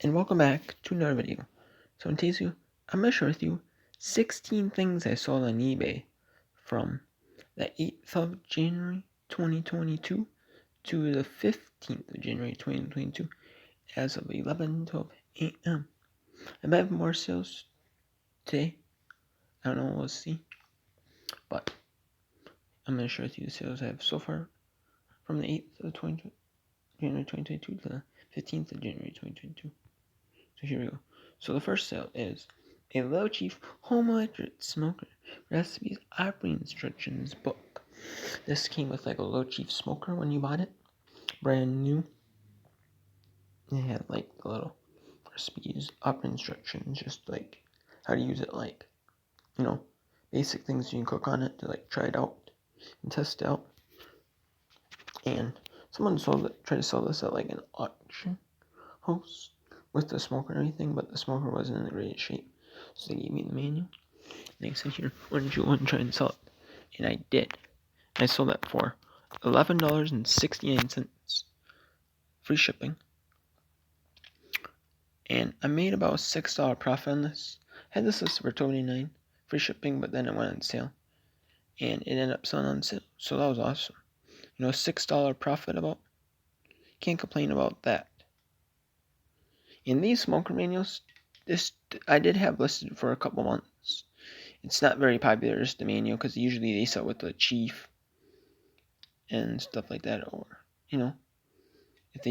And welcome back to another video. So in today's video, I'm going to share with you 16 things I sold on eBay from the 8th of January 2022 to the 15th of January 2022 as of 11:12 a.m. I might have more sales today. I don't know, we'll see. But I'm going to share with you the sales I have so far from the 8th of January 2022 to the 15th of January 2022. So here we go. So the first sale is a Low Chief Home Electric Smoker Recipes Operating Instructions book. This came with like a Low Chief smoker when you bought it, brand new. It had like the little recipes, operating instructions, just like how to use it, like, you know, basic things you can cook on it to like try it out and test it out. And someone tried to sell this at like an auction house with the smoker and everything, but the smoker wasn't in the greatest shape, so they gave me the manual. And they said, here, why don't you want to try and sell it? And I did. I sold that for $11.69, free shipping. And I made about a $6 profit on this. I had this listed for $29, free shipping, but then it went on sale. And it ended up selling on sale, so that was awesome. You know, $6 profit about. Can't complain about that. In these smoker manuals, this I did have listed for a couple months. It's not very popular, just the manual, because usually they sell with the Chief and stuff like that, or, you know, if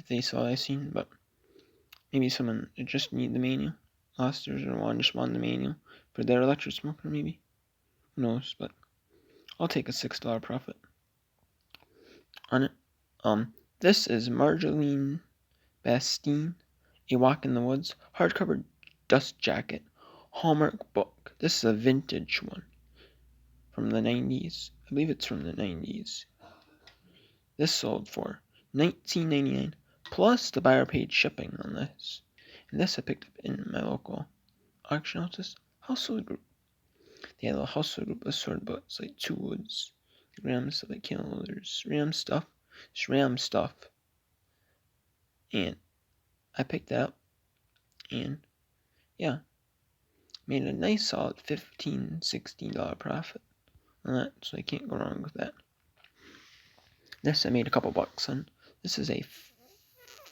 they sell, I've seen, but maybe someone just need the manual, Losters, or just want the manual for their electric smoker, maybe, who knows, but I'll take a $6 profit on it. This is Marjolaine Bastine, A Walk in the Woods, hardcover dust jacket, Hallmark book. This is a vintage one from the 90s. I believe it's from the 90s. This sold for $19.99 plus the buyer paid shipping on this. And this I picked up in my local auction house, household group. They had a household group of sword books like Two Woods, Ram stuff like there's Ram stuff. And I picked that up, and yeah, made a nice solid $15-16 profit on that, so I can't go wrong with that. This I made a couple bucks on. This is a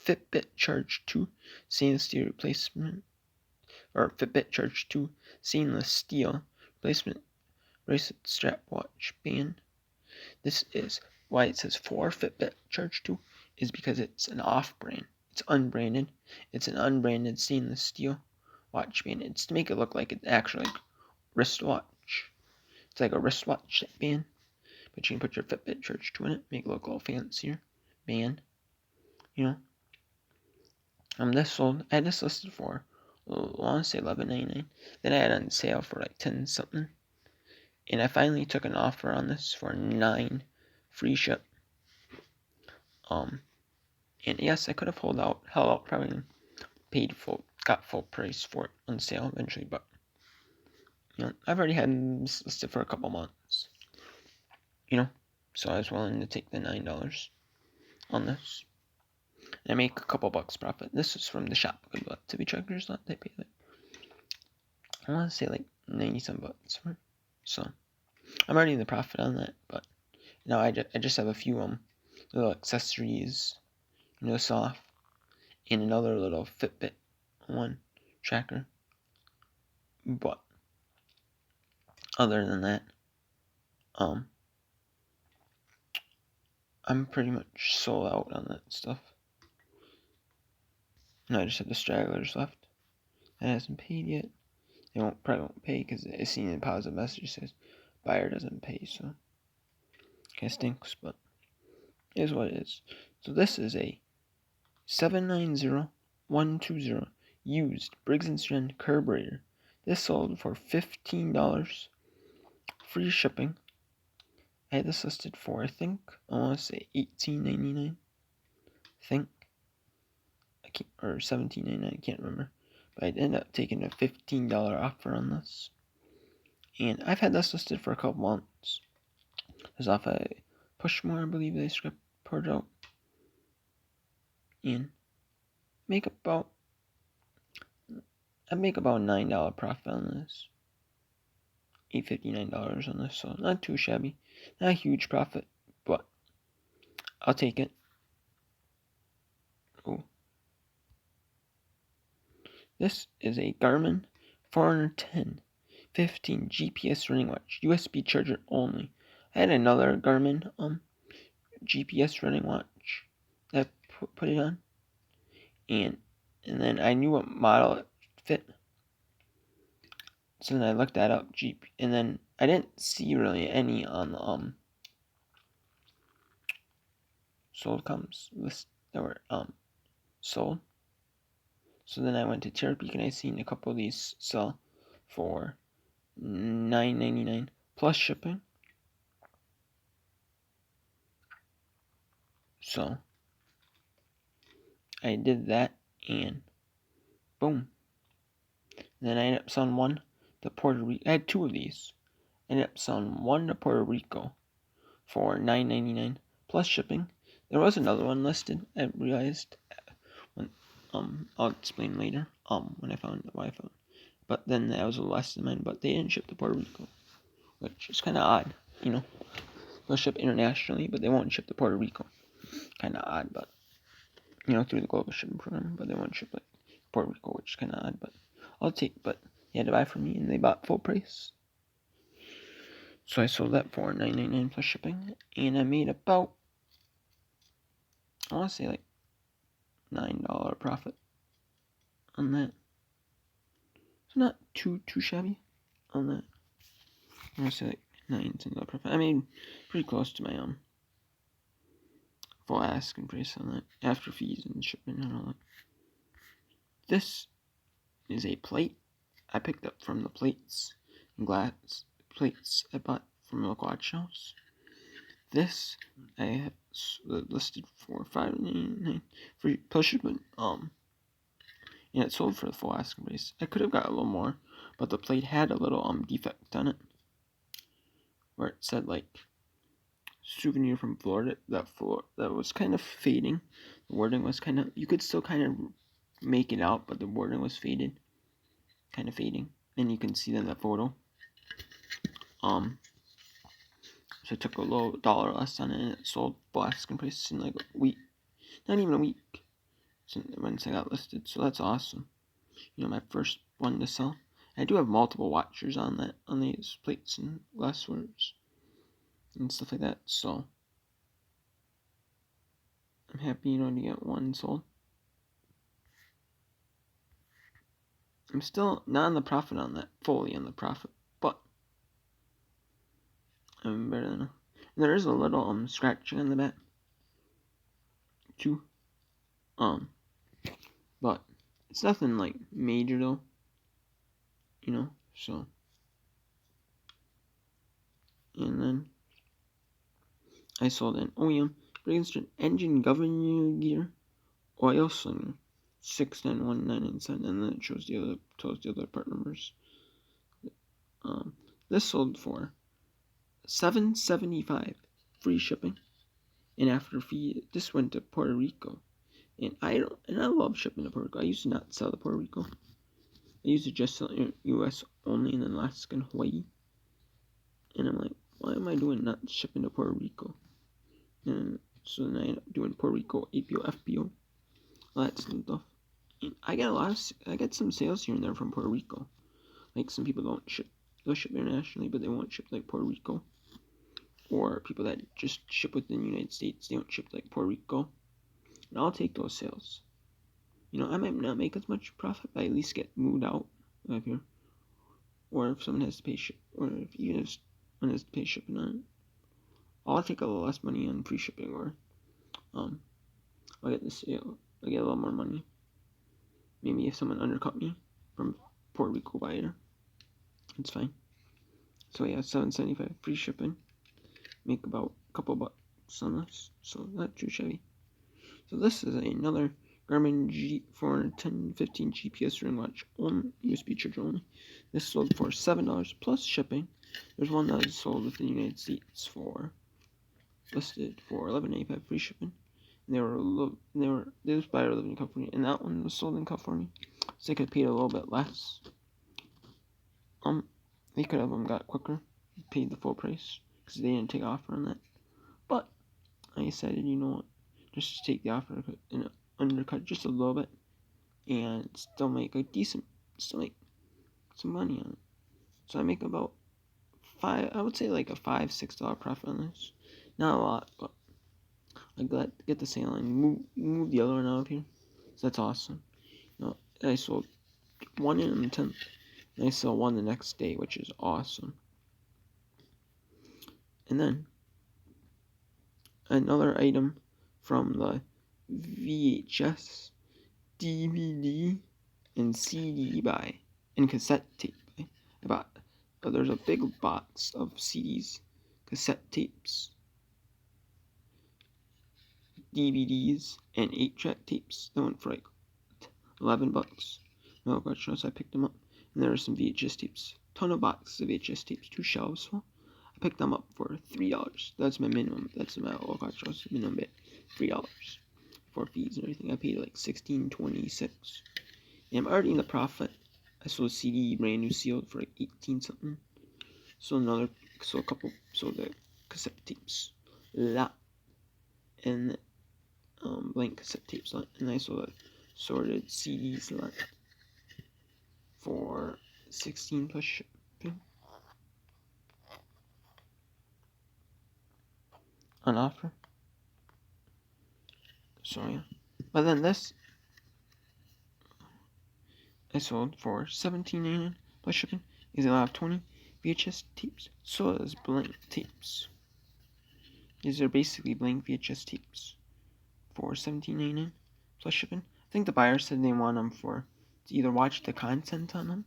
Fitbit Charge 2 stainless steel replacement, or Fitbit Charge 2 stainless steel replacement bracelet strap watch band. This is why it says for Fitbit Charge 2 is because it's an off-brand. It's unbranded. It's an unbranded stainless steel watch band. It's to make it look like it's actually like wristwatch. It's like a wristwatch band, but you can put your Fitbit Charge 2 in it, make it look a little fancier band, you know. I had this listed for, I want to say $11.99. Then I had it on sale for like 10 something. And I finally took an offer on this for $9 free ship. And yes, I could have held out, probably got full price for it on sale eventually, but you know, I've already had this listed for a couple months. You know, so I was willing to take the $9 on this. And I make a couple bucks profit. This is from the shop. Good luck to be checkers, not they pay like, I want to say like 90-some bucks for it. So I'm already in the profit on that, but now I just have a few little accessories, you know, soft, and another little Fitbit one tracker. But other than that, I'm pretty much sold out on that stuff. And I just have the stragglers left. That hasn't paid yet. They probably won't pay because I seen a positive message that says buyer doesn't pay, so kind of stinks, but it is what it is. So this is a 790120 used Briggs & Stratton carburetor. This sold for $15, free shipping. I had this listed for, I want to say $18.99. Or $17.99. I can't remember. But I ended up taking a $15 offer on this. And I've had this listed for a couple months. There's off a Pushmore, I believe they poured out. And make about I make about $9 profit on this. $8.59 on this, so not too shabby. Not a huge profit, but I'll take it. Oh. This is a Garmin 410/15 GPS running watch, USB charger only. I had another Garmin GPS running watch that I put it on, and then I knew what model it fit. So then I looked that up, and then I didn't see really any on the sold comps list that were sold. So then I went to Terapeak and I seen a couple of these sell for $9.99 plus shipping. So I did that, and boom. And then I ended up selling one to Puerto Rico. I had two of these. I ended up selling one to Puerto Rico for $9.99 plus shipping. There was another one listed. I realized when I'll explain later when I found why I found. But then that was less than mine. But they didn't ship to Puerto Rico, which is kind of odd. They'll ship internationally, but they won't ship to Puerto Rico. Kind of odd, but through the global shipping program, but they won't ship like Puerto Rico, which is kind of odd. But I'll take. But they had to buy from me, and they bought full price. So I sold that for $9.99 plus shipping, and I made about, I want to say like $9 profit on that. It's not too shabby on that. I want to say like $9 profit. I made pretty close to my full asking price on that after fees and shipping and all that. This is a plate I picked up from the plates and glass plates I bought from a local watch house. This I have listed for $5.99 free plus shipping. And it sold for the full asking price. I could have got a little more, but the plate had a little defect on it, where it said like souvenir from Florida. That was kind of fading. The wording was kind of, you could still kind of make it out, but the wording was faded, kind of fading, and you can see that in that photo. So I took a little dollar less on it, and it sold full asking price in like a week, not even a week, once I got listed. So that's awesome. My first one to sell. I do have multiple watchers on these plates and glasswares and stuff like that. So I'm happy, to get one sold. I'm still not on the profit on that, fully on the profit, but I'm better than. And there is a little scratching on the back too. But it's nothing like major though. So. And then I sold an OEM Briggston engine governor gear oil slinger, 691,997, and then it tells the other part numbers. This sold for $7.75 free shipping, and after fee, this went to Puerto Rico. And I love shipping to Puerto Rico. I used to not sell to Puerto Rico. I used to just sell U.S. only, and then Alaska and Hawaii. And I'm like, why am I not shipping to Puerto Rico? And so then I ended up doing Puerto Rico, APO, FPO, all that stuff. And I get some sales here and there from Puerto Rico. Like some people they'll ship internationally, but they won't ship like Puerto Rico. Or people that just ship within the United States, they don't ship like Puerto Rico. And I'll take those sales. I might not make as much profit, but I at least get moved out of here. Or if someone has to pay even if someone has to pay shipping on it, I'll take a little less money on free shipping, or I'll get the sale. I'll get a little more money. Maybe if someone undercut me from Puerto Rico buyer, it's fine. So yeah, $7.75 free shipping. Make about a couple bucks on this, so not too shabby. So this is another Garmin G410/15 GPS ring watch on USB charger only. This sold for $7 plus shipping. There's one that is sold within the United States listed for $11.95 free shipping. And they was by living in California, and that one was sold in California. So they could have paid a little bit less. They could have got quicker, paid the full price, because they didn't take offer on that. But I decided, you know what, just to take the offer and undercut just a little bit, and still make still make some money on it. So I make about I would say like a $5-6 profit on this. Not a lot, but I'm glad to get the sale and move the other one out of here. So that's awesome. I sold one in the 10th, and I sold one the next day, which is awesome. And then another item from the VHS, DVD, and CD buy, and cassette tape buy. I bought, there's a big box of CDs, cassette tapes, DVDs, and 8-track tapes. That went for like $11. No question, so I picked them up. And there are some VHS tapes. Ton of boxes of VHS tapes, 2 shelves full. I picked them up for $3. That's my minimum. That's my minimum bid. $3 for fees and everything. I paid like $16.26. And I'm already in the profit. I sold a CD brand new sealed for like 18 something. So the cassette tapes lot, and blank cassette tapes lot, and I sold a sorted CDs lot for 16 plus shipping on offer. So yeah, but then this I sold for $17.99 plus shipping. Is allowed 20 VHS tapes. So does blank tapes. These are basically blank VHS tapes for $17.99 plus shipping. I think the buyer said they want them to either watch the content on them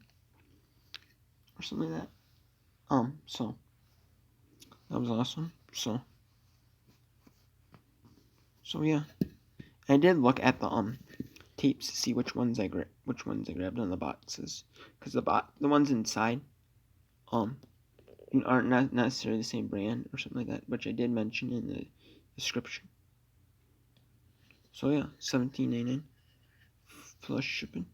or something like that. So that was awesome. So yeah, I did look at the tapes to see which ones I grabbed on the boxes, because the ones inside aren't not necessarily the same brand or something like that, which I did mention in the description. So yeah, $17.99 plus shipping.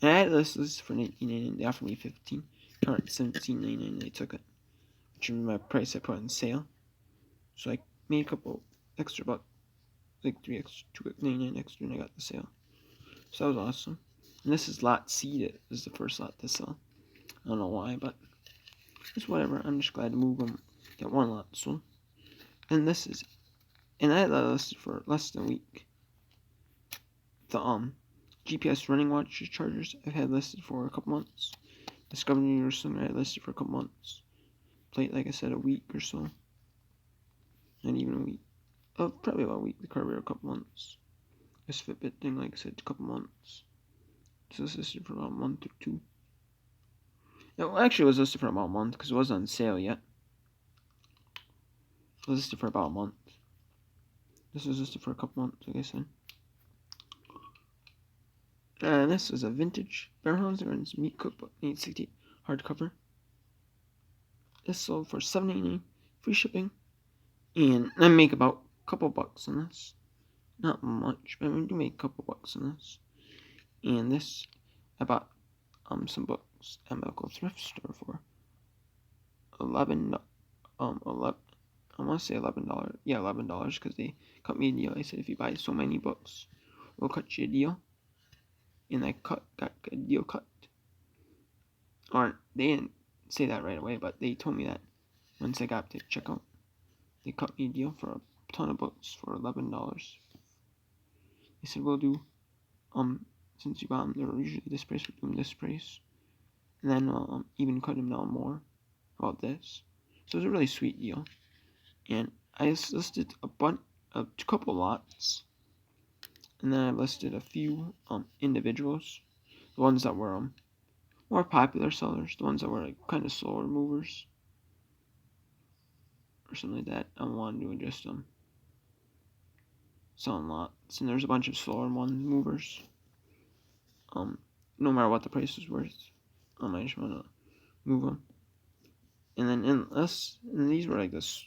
And I had this list for $19.99. They offered me $15. Current $17.99. They took it, which is my price I put on sale. So I made a couple extra bucks, like $2.99 extra, and I got the sale. So that was awesome. And this is lot C. This is the first lot to sell. I don't know why, but it's whatever. I'm just glad to move them. Get one lot sold. And this is, and I had that listed for less than a week. The GPS running watch chargers I've had listed for a couple months. Discovery or something I had listed for a couple months. Played, like I said, a week or so. Not even a week. Probably about a week. The Carrier a couple months. This Fitbit thing, like I said, a couple months. So this is listed for about a month or two. No, actually, it was listed for about a month because it wasn't on sale yet. It was listed for about a month. This was listed for a couple months, like I said. And this is a vintage Bearhunter's Meat Cookbook 860 hardcover. This sold for $7.99, free shipping, and I make about a couple bucks on this. Not much, but I do make a couple bucks on this. And this, I bought some books at my local thrift store for I want to say $11. Yeah, $11 because they cut me a deal. I said if you buy so many books, we'll cut you a deal. And I got a deal cut. Or they didn't say that right away, but they told me that once I got to checkout, they cut me a deal for a ton of books for $11. They said we'll do since you bought them, they're usually this price, we'll do them this price, and then we'll even cut them down more about this. So it was a really sweet deal, and I listed a couple lots, and then I listed a few individuals, the ones that were more popular sellers, the ones that were like kind of slower movers or something like that. I wanted to just selling lots, and there's a bunch of slower movers. No matter what the price is worth, I just want to move them. And then and these were like this,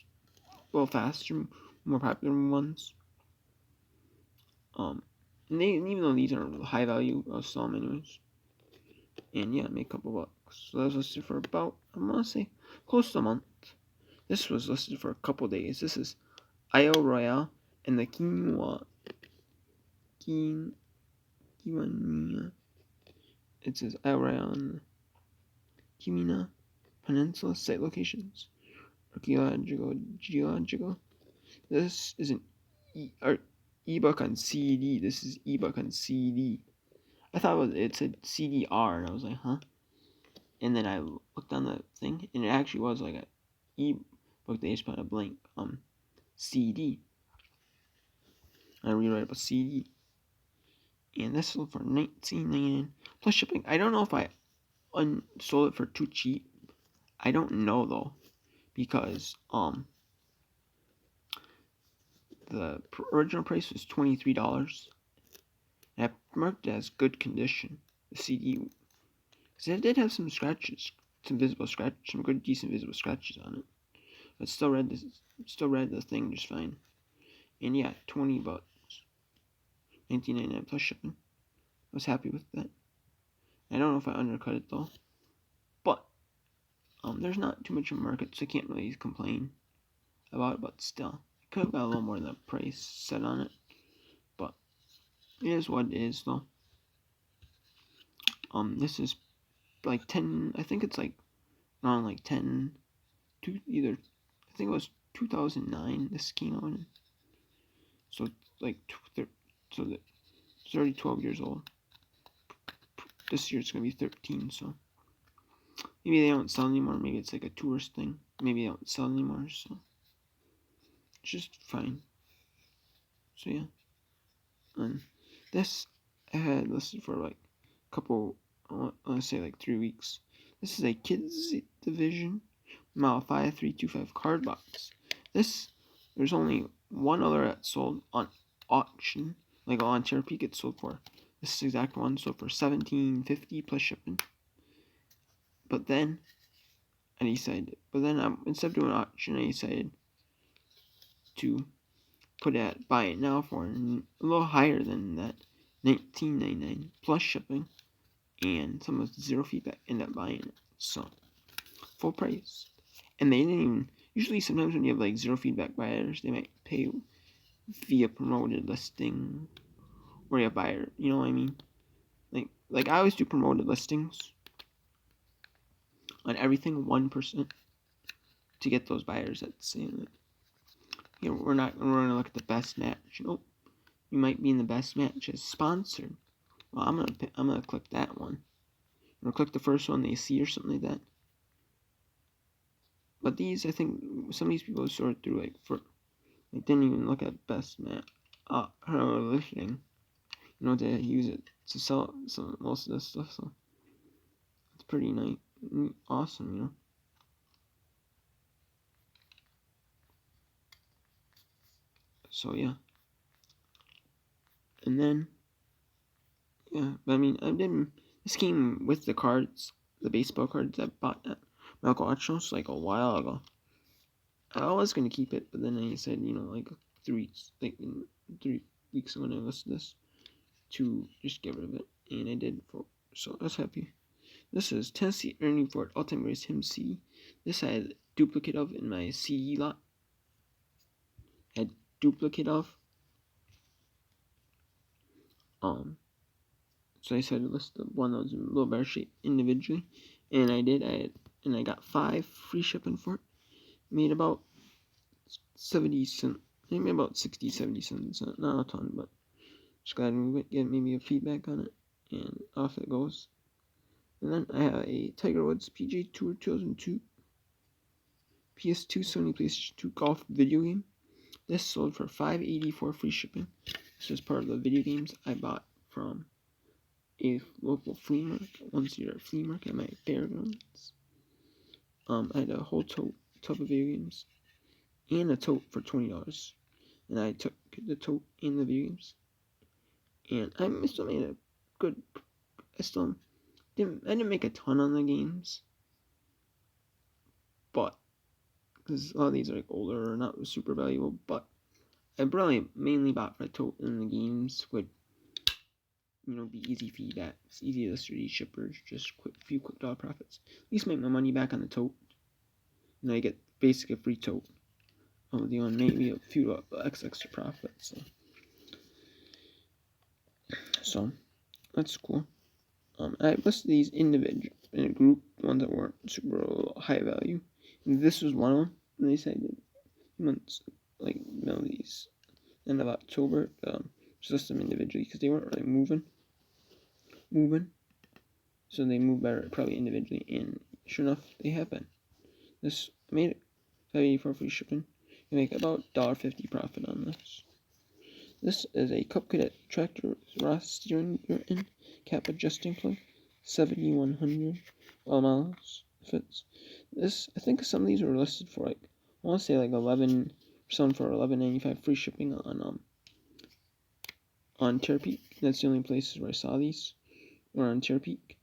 faster, more popular ones. And even though these aren't high value, I'll sell them anyways. And yeah, made a couple bucks. So that was listed for about, I'm gonna say, close to a month. This was listed for a couple days. This is Isle Royale and the Quinoa. It says Isle Royale and the Kimina Peninsula site locations. Geological. This is an ebook on CD. This is ebook on CD. I thought it said CDR, and I was like, huh? And then I looked on the thing, and it actually was like a ebook. They just put a blank CD. I rewrite up a CD, and this sold for $19.99 plus shipping. I don't know if I sold it for too cheap. I don't know though, because the original price was $23, and I marked it as good condition. The CD, because it did have some scratches, some good decent visible scratches on it, but still read the thing just fine. And yeah, $20, $19.99 plus shipping. I was happy with that. I don't know if I undercut it though, but there's not too much of a market, so I can't really complain about it. But still, I could have got a little more than the price set on it, but it is what it is though. This is like 10. I think it's like around like 10 to either. I think it was 2009. This came out, so like so that it's already 12 years old. This year it's gonna be 13, so maybe they don't sell anymore. Maybe it's like a tourist thing. Maybe they don't sell anymore, so it's just fine. So yeah, and this I had listed for like a couple. I want to say like 3 weeks. This is a kids division Model 5325 card box. There's only one other that sold on auction, like on Cherokee it sold for. This exact one sold for $17.50 plus shipping. But then instead of doing an auction, I decided to put it at buy it now for a little higher than that, $19.99 plus shipping, and some with zero feedback ended up buying it. So full price. And they didn't even, usually sometimes when you have like zero feedback buyers, they might pay via promoted listing, or a buyer, you know what I mean? Like I always do promoted listings on everything 1% to get those buyers at the same. You know, we're gonna look at the best match. Nope, you might be in the best match as sponsored. Well, I'm gonna click that one. I'm gonna click the first one they see or something like that. But these, I think, some of these people sort through didn't even look at best match listing. You know, to use it to sell most of this stuff. So it's pretty nice, awesome, you know. So yeah, and then yeah, but I mean, this came with the cards, the baseball cards I bought at my local art shows like a while ago. I was gonna keep it, but then I said, you know, like 3 weeks when I listed this, to just get rid of it, and I did. So I was happy. This is Tennessee Ernie Ford All-Time Greatest Him C. This I had duplicate of in my CE lot. Had duplicate of. So I decided to list the one that was in a little better shape individually, and I did. I got 5 free shipping for it. Made about 70 cents. Maybe about 60, 70 cents. Not a ton, but just glad we get maybe a feedback on it, and off it goes. And then I have a Tiger Woods PGA Tour 2002 PS2 Sony PlayStation 2 golf video game. This sold for $5.84 free shipping. This was part of the video games I bought from a local flea market, flea market at my fairgrounds. I had a whole tub of video games and a tote for $20, and I took the tote and the video games, and I still made a good. I didn't make a ton on the games, but because a lot of these are like older or not super valuable, but I probably mainly bought for the tote and the games, which be easy feedback. It's easy to list these shippers, just few quick dollar profits. At least make my money back on the tote. And I get basically a free tote. Maybe a few extra profits. So that's cool. I listed these individual in a group, ones that weren't super high value. And this was one of them. And they said months, these end of October. Just list them individually because they weren't really moving. So they move better probably individually, and sure enough, they have been. This made it $5.84 free shipping. You make about $1.50 profit on this. This is a Cup Cadet tractor with Ross steering gear and cap adjusting plug, 7,100 miles. Fits. This, I think some of these were listed for I want to say 11, some for $11.95 free shipping on Terapeak. That's the only places where I saw these were on Terapeak.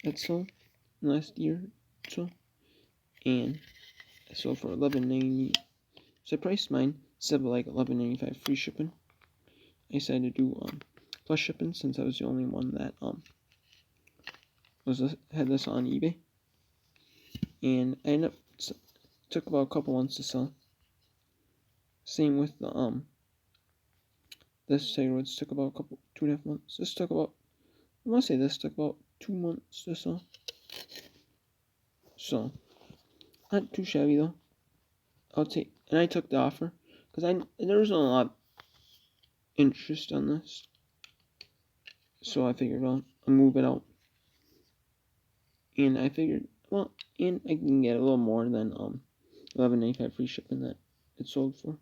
That's sold last year, so, and I sold for $11.90. So I priced mine instead of $11.95 free shipping. I decided to do plus shipping since I was the only one that had this on eBay, and I ended up took about a couple months to sell. Same with the this Tigerwoods took about 2.5 months. This took about this took about 2 months to sell. So not too shabby though. And I took the offer because there was a lot of interest on this. So I figured, well, I'll move it out. And I figured, well, and I can get a little more than $11.95 free shipping that it sold for.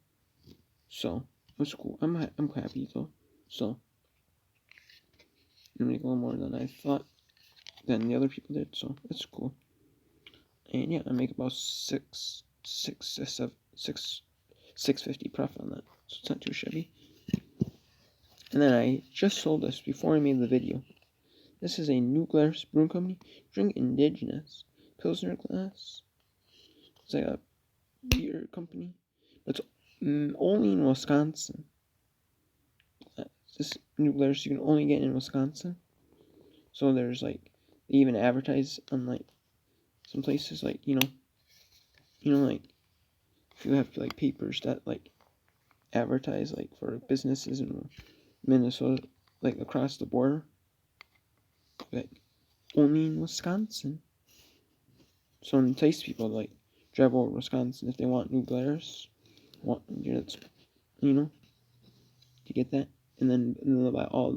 So that's cool. I'm happy though. So I make a little more than I thought than the other people did. So that's cool. And yeah, I make about $650 profit on that. So it's not too shabby. And then I just sold this before I made the video. This is a New Glarus Brewing Company. Drink indigenous Pilsner glass. It's like a beer company. But it's only in Wisconsin. This New Glarus you can only get in Wisconsin. So there's they even advertise on some places if you have papers that advertise for businesses in Minnesota, across the border, only in Wisconsin. So it entice people to drive over to Wisconsin if they want New Glarus, to get that, and then they'll buy all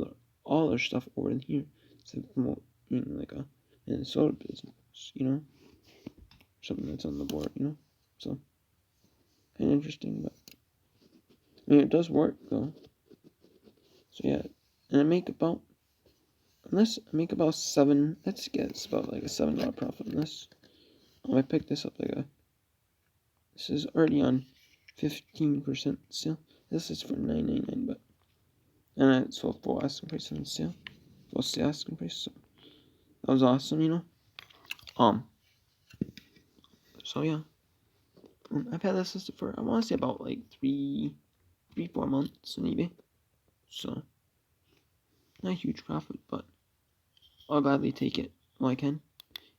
their stuff over in here to promote a Minnesota business, something that's on the board, so kind of interesting, but it does work though. So yeah, and I make about $7. Let's guess about a $7 profit on this. I picked this up this is already on 15% sale. This is for $9.99, but and I sold full asking price on sale. Full sale asking price. So that was awesome, So yeah, I've had this listed for I want to say about 4 months on eBay. So not a huge profit, but I'll gladly take it while I can.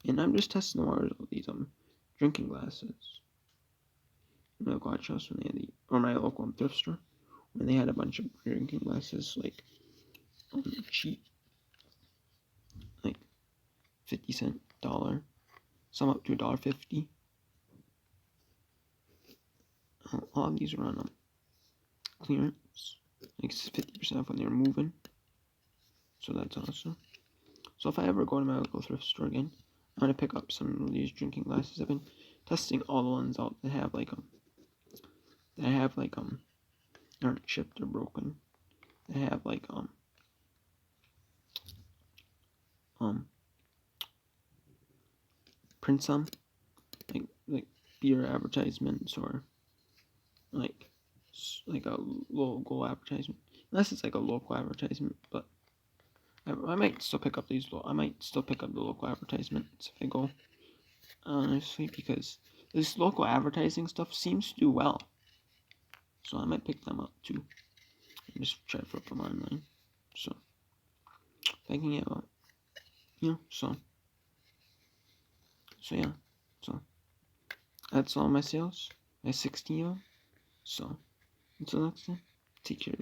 And I'm just testing the waters of these drinking glasses. My local watch house when they had or my local thrift store when they had a bunch of drinking glasses cheap, 50-cent, $1, some up to $1.50. All of these are on clearance, 50% off when they're moving. So that's awesome. So if I ever go to my local thrift store again, I'm gonna pick up some of these drinking glasses. I've been testing all the ones out that have aren't chipped or broken. They have prints on like beer advertisements or a local advertisement. Unless it's a local advertisement, but I might still pick up I might still pick up the local advertisements if I go. Honestly, because this local advertising stuff seems to do well. So I might pick them up too. And just try to flip them online. So if I can get about, so yeah, so that's all my sales. I have 16 of them. So until next time, take care.